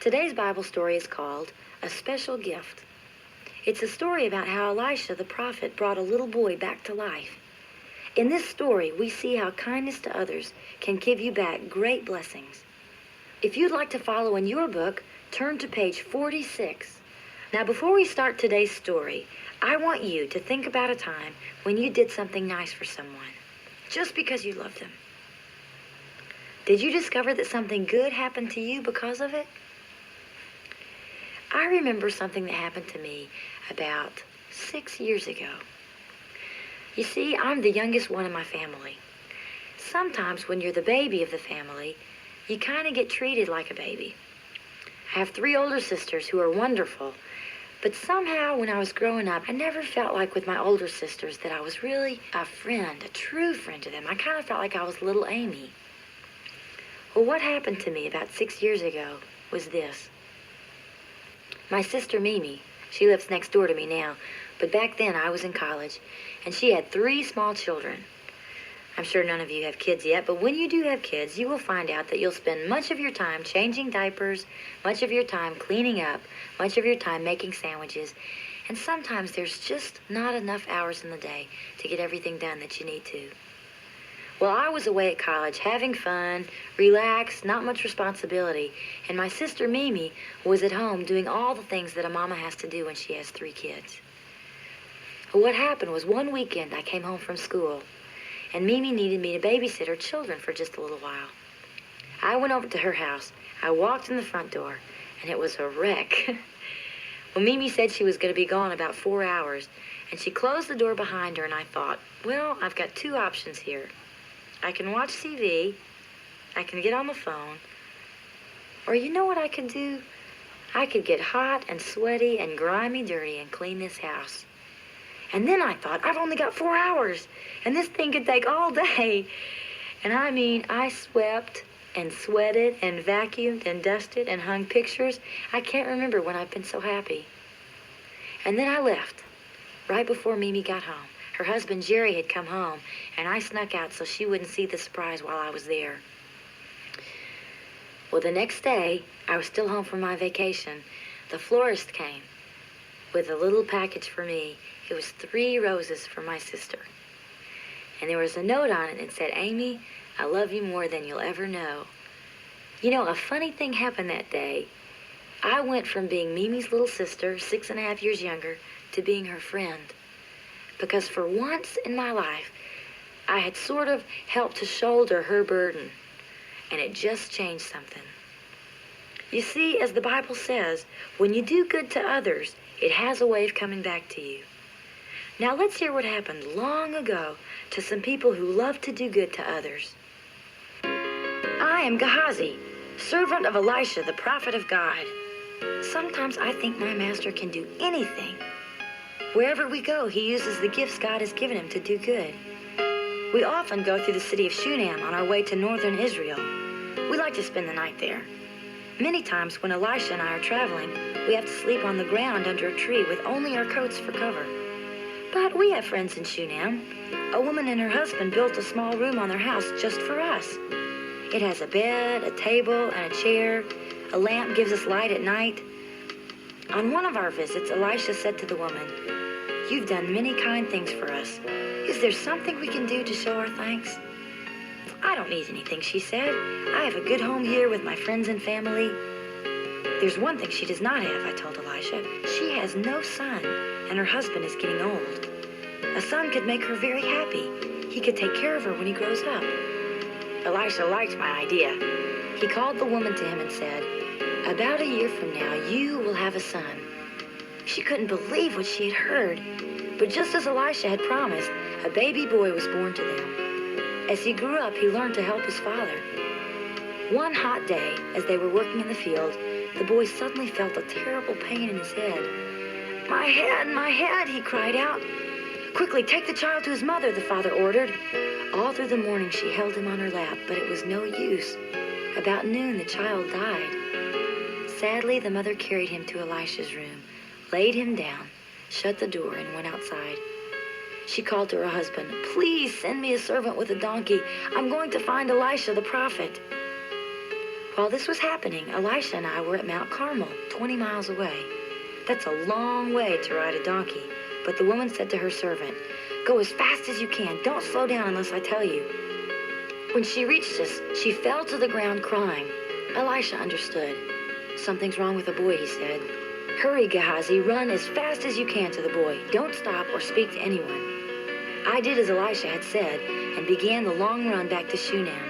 Today's Bible story is called A Special Gift. It's a story about how Elisha the prophet brought a little boy back to life. In this story, we see how kindness to others can give you back great blessings. If you'd like to follow in your book, turn to page 46. Now, before we start today's story, I want you to think about a time when you did something nice for someone, just because you loved them. Did you discover that something good happened to you because of it? I remember something that happened to me about 6 years ago. You see, I'm the youngest one in my family. Sometimes when you're the baby of the family, you kind of get treated like a baby. I have 3 older sisters who are wonderful, but somehow when I was growing up, I never felt like with my older sisters that I was really a friend, a true friend to them. I kind of felt like I was little Amy. Well, what happened to me about 6 years ago was this. My sister Mimi, she lives next door to me now, but back then I was in college, and she had 3 small children. I'm sure none of you have kids yet, but when you do have kids, you will find out that you'll spend much of your time changing diapers, much of your time cleaning up, much of your time making sandwiches, and sometimes there's just not enough hours in the day to get everything done that you need to. Well, I was away at college, having fun, relaxed, not much responsibility, and my sister Mimi was at home doing all the things that a mama has to do when she has 3 kids. Well, what happened was one weekend I came home from school, and Mimi needed me to babysit her children for just a little while. I went over to her house, I walked in the front door, and it was a wreck. Well, Mimi said she was going to be gone about 4 hours, and she closed the door behind her, and I thought, well, I've got 2 options here. I can watch TV, I can get on the phone, or you know what I could do? I could get hot and sweaty and grimy dirty and clean this house. And then I thought, I've only got 4 hours, and this thing could take all day. And I mean, I swept and sweated and vacuumed and dusted and hung pictures. I can't remember when I've been so happy. And then I left, right before Mimi got home. Her husband, Jerry, had come home, and I snuck out so she wouldn't see the surprise while I was there. Well, the next day, I was still home from my vacation. The florist came with a little package for me. It was 3 roses for my sister. And there was a note on it that said, Amy, I love you more than you'll ever know. You know, a funny thing happened that day. I went from being Mimi's little sister, 6.5 years younger, to being her friend. Because for once in my life, I had sort of helped to shoulder her burden, and it just changed something. You see, as the Bible says, when you do good to others, it has a way of coming back to you. Now let's hear what happened long ago to some people who love to do good to others. I am Gehazi, servant of Elisha, the prophet of God. Sometimes I think my master can do anything. Wherever we go, he uses the gifts God has given him to do good. We often go through the city of Shunem on our way to northern Israel. We like to spend the night there. Many times when Elisha and I are traveling, we have to sleep on the ground under a tree with only our coats for cover. But we have friends in Shunem. A woman and her husband built a small room on their house just for us. It has a bed, a table, and a chair. A lamp gives us light at night. On one of our visits, Elisha said to the woman, You've done many kind things for us. Is there something we can do to show our thanks? I don't need anything, she said. I have a good home here with my friends and family. There's one thing she does not have, I told Elisha. She has no son, and her husband is getting old. A son could make her very happy. He could take care of her when he grows up. Elisha liked my idea. He called the woman to him and said, About a year from now, you will have a son. She couldn't believe what she had heard. But just as Elisha had promised, a baby boy was born to them. As he grew up, he learned to help his father. One hot day, as they were working in the field, the boy suddenly felt a terrible pain in his head. My head, he cried out. Quickly, take the child to his mother, the father ordered. All through the morning, she held him on her lap, but it was no use. About noon, the child died. Sadly, the mother carried him to Elisha's room, laid him down, shut the door, and went outside. She called to her husband, Please send me a servant with a donkey. I'm going to find Elisha the prophet. While this was happening, Elisha and I were at Mount Carmel, 20 miles away. That's a long way to ride a donkey, but the woman said to her servant, "Go as fast as you can. Don't slow down unless I tell you." When she reached us, she fell to the ground crying. Elisha understood. "Something's wrong with the boy," he said. "Hurry, Gehazi, run as fast as you can to the boy. Don't stop or speak to anyone." I did as Elisha had said and began the long run back to Shunem.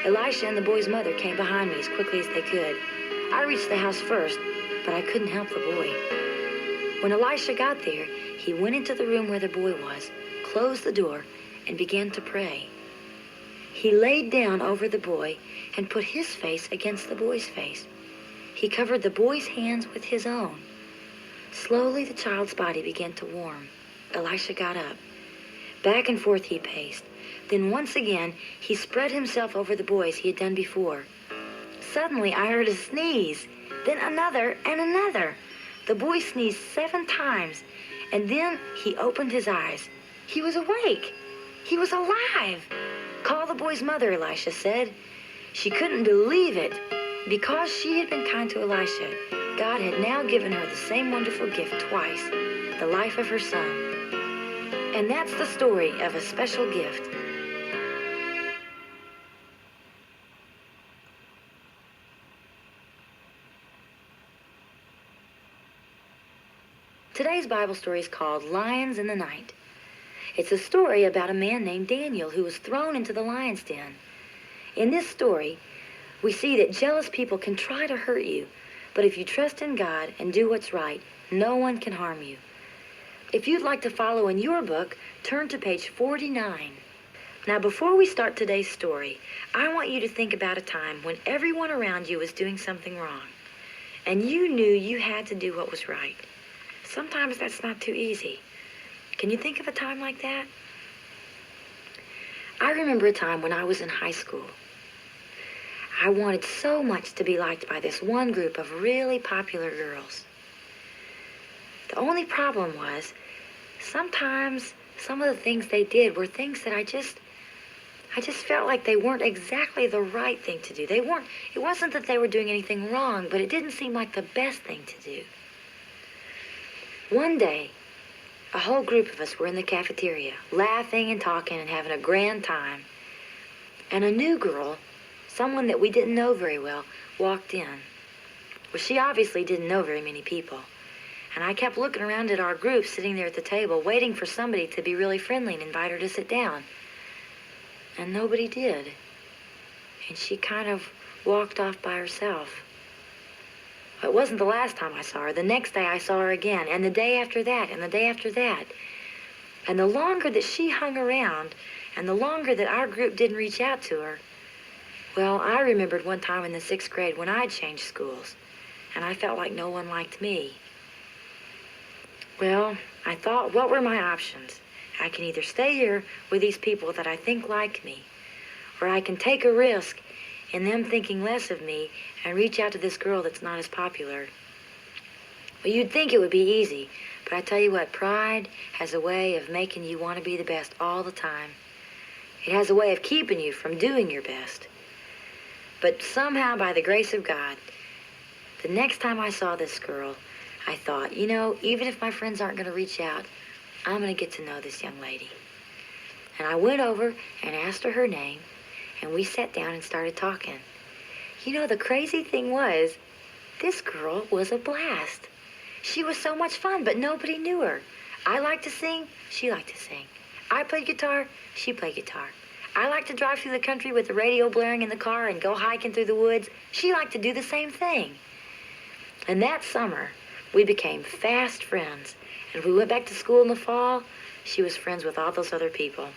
Elisha and the boy's mother came behind me as quickly as they could. I reached the house first, but I couldn't help the boy. When Elisha got there, he went into the room where the boy was, closed the door, and began to pray. He laid down over the boy and put his face against the boy's face. He covered the boy's hands with his own. Slowly, the child's body began to warm. Elisha got up. Back and forth he paced. Then once again, he spread himself over the boy as he had done before. Suddenly, I heard a sneeze, then another and another. The boy sneezed 7 times, and then he opened his eyes. He was awake. He was alive. "Call the boy's mother," Elisha said. She couldn't believe it. Because she had been kind to Elisha, God had now given her the same wonderful gift twice, the life of her son. And that's the story of a special gift. Today's Bible story is called Lions in the Night. It's a story about a man named Daniel who was thrown into the lion's den. In this story, we see that jealous people can try to hurt you, but if you trust in God and do what's right, no one can harm you. If you'd like to follow in your book, turn to page 49. Now, before we start today's story, I want you to think about a time when everyone around you was doing something wrong, and you knew you had to do what was right. Sometimes that's not too easy. Can you think of a time like that? I remember a time when I was in high school. I wanted so much to be liked by this one group of really popular girls. The only problem was, sometimes some of the things they did were things that I just felt like they weren't exactly the right thing to do. It wasn't that they were doing anything wrong, but it didn't seem like the best thing to do. One day, a whole group of us were in the cafeteria, laughing and talking and having a grand time. And a new girl, someone that we didn't know very well, walked in. Well, she obviously didn't know very many people. And I kept looking around at our group sitting there at the table, waiting for somebody to be really friendly and invite her to sit down. And nobody did. And she kind of walked off by herself. It wasn't the last time I saw her. The next day I saw her again, and the day after that, and the day after that. And the longer that she hung around, and the longer that our group didn't reach out to her, well, I remembered one time in the 6th grade when I'd changed schools, and I felt like no one liked me. Well, I thought, what were my options? I can either stay here with these people that I think like me, or I can take a risk in them thinking less of me and reach out to this girl that's not as popular. Well, you'd think it would be easy, but I tell you what, pride has a way of making you want to be the best all the time. It has a way of keeping you from doing your best. But somehow, by the grace of God, the next time I saw this girl, I thought, you know, even if my friends aren't going to reach out, I'm going to get to know this young lady. And I went over and asked her name, and we sat down and started talking. You know, the crazy thing was, this girl was a blast. She was so much fun, but nobody knew her. I liked to sing, she liked to sing. I played guitar, she played guitar. I liked to drive through the country with the radio blaring in the car and go hiking through the woods. She liked to do the same thing. And that summer, we became fast friends. And if we went back to school in the fall, she was friends with all those other people.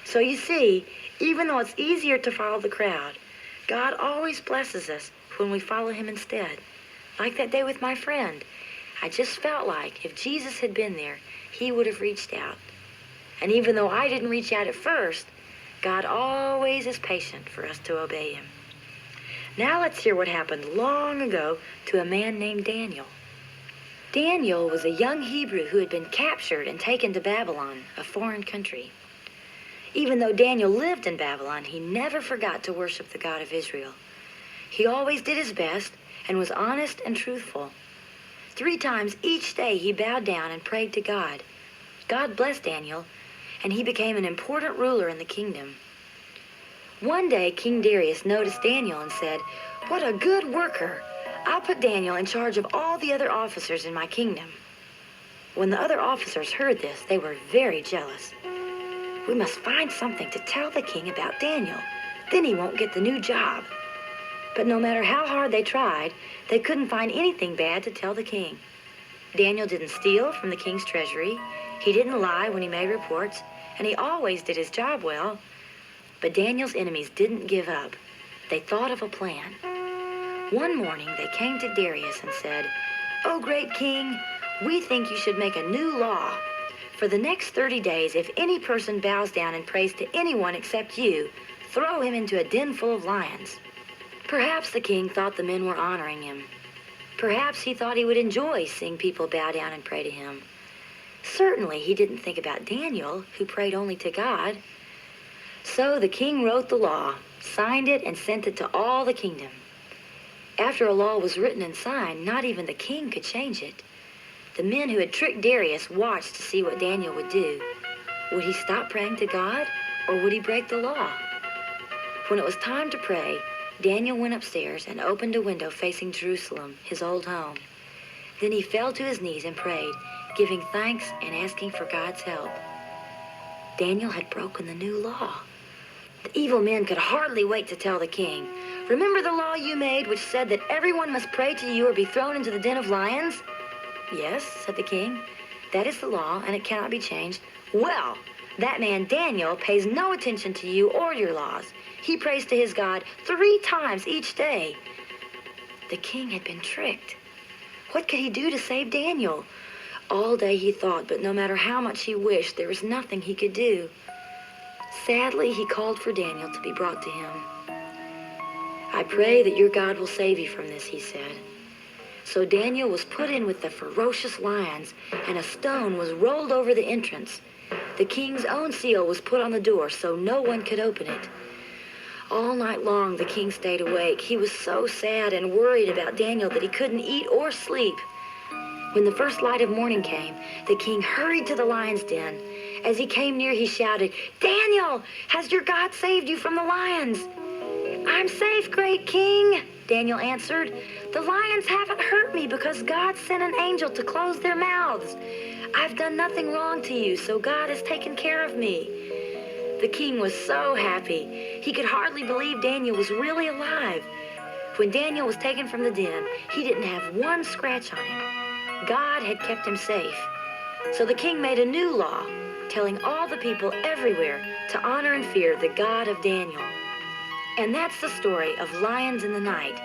So you see, even though it's easier to follow the crowd, God always blesses us when we follow him instead. Like that day with my friend. I just felt like if Jesus had been there, he would have reached out. And even though I didn't reach out at first, God always is patient for us to obey him. Now let's hear what happened long ago to a man named Daniel. Daniel was a young Hebrew who had been captured and taken to Babylon, a foreign country. Even though Daniel lived in Babylon, he never forgot to worship the God of Israel. He always did his best and was honest and truthful. 3 times each day he bowed down and prayed to God. God blessed Daniel, and he became an important ruler in the kingdom. One day, King Darius noticed Daniel and said, "What a good worker! I'll put Daniel in charge of all the other officers in my kingdom." When the other officers heard this, they were very jealous. "We must find something to tell the king about Daniel. Then he won't get the new job." But no matter how hard they tried, they couldn't find anything bad to tell the king. Daniel didn't steal from the king's treasury. He didn't lie when he made reports, and he always did his job well. But Daniel's enemies didn't give up. They thought of a plan. One morning, they came to Darius and said, "Oh, great king, we think you should make a new law. For the next 30 days, if any person bows down and prays to anyone except you, throw him into a den full of lions." Perhaps the king thought the men were honoring him. Perhaps he thought he would enjoy seeing people bow down and pray to him. Certainly, he didn't think about Daniel, who prayed only to God. So the king wrote the law, signed it, and sent it to all the kingdom. After a law was written and signed, not even the king could change it. The men who had tricked Darius watched to see what Daniel would do. Would he stop praying to God, or would he break the law? When it was time to pray, Daniel went upstairs and opened a window facing Jerusalem, his old home. Then he fell to his knees and prayed, giving thanks and asking for God's help. Daniel had broken the new law. The evil men could hardly wait to tell the king, "Remember the law you made which said that everyone must pray to you or be thrown into the den of lions?" "Yes," said the king. "That is the law, and it cannot be changed." "Well, that man Daniel pays no attention to you or your laws. He prays to his God 3 times each day." The king had been tricked. What could he do to save Daniel? All day he thought, but no matter how much he wished, there was nothing he could do. Sadly, he called for Daniel to be brought to him. "I pray that your God will save you from this," he said. So Daniel was put in with the ferocious lions, and a stone was rolled over the entrance. The king's own seal was put on the door so no one could open it. All night long, the king stayed awake. He was so sad and worried about Daniel that he couldn't eat or sleep. When the first light of morning came, the king hurried to the lion's den. As he came near, he shouted, "Daniel, has your God saved you from the lions?" "I'm safe, great king," Daniel answered. "The lions haven't hurt me because God sent an angel to close their mouths. I've done nothing wrong to you, so God has taken care of me." The king was so happy. He could hardly believe Daniel was really alive. When Daniel was taken from the den, he didn't have one scratch on him. God had kept him safe. So the king made a new law, telling all the people everywhere to honor and fear the God of Daniel. And that's the story of Lions in the Night.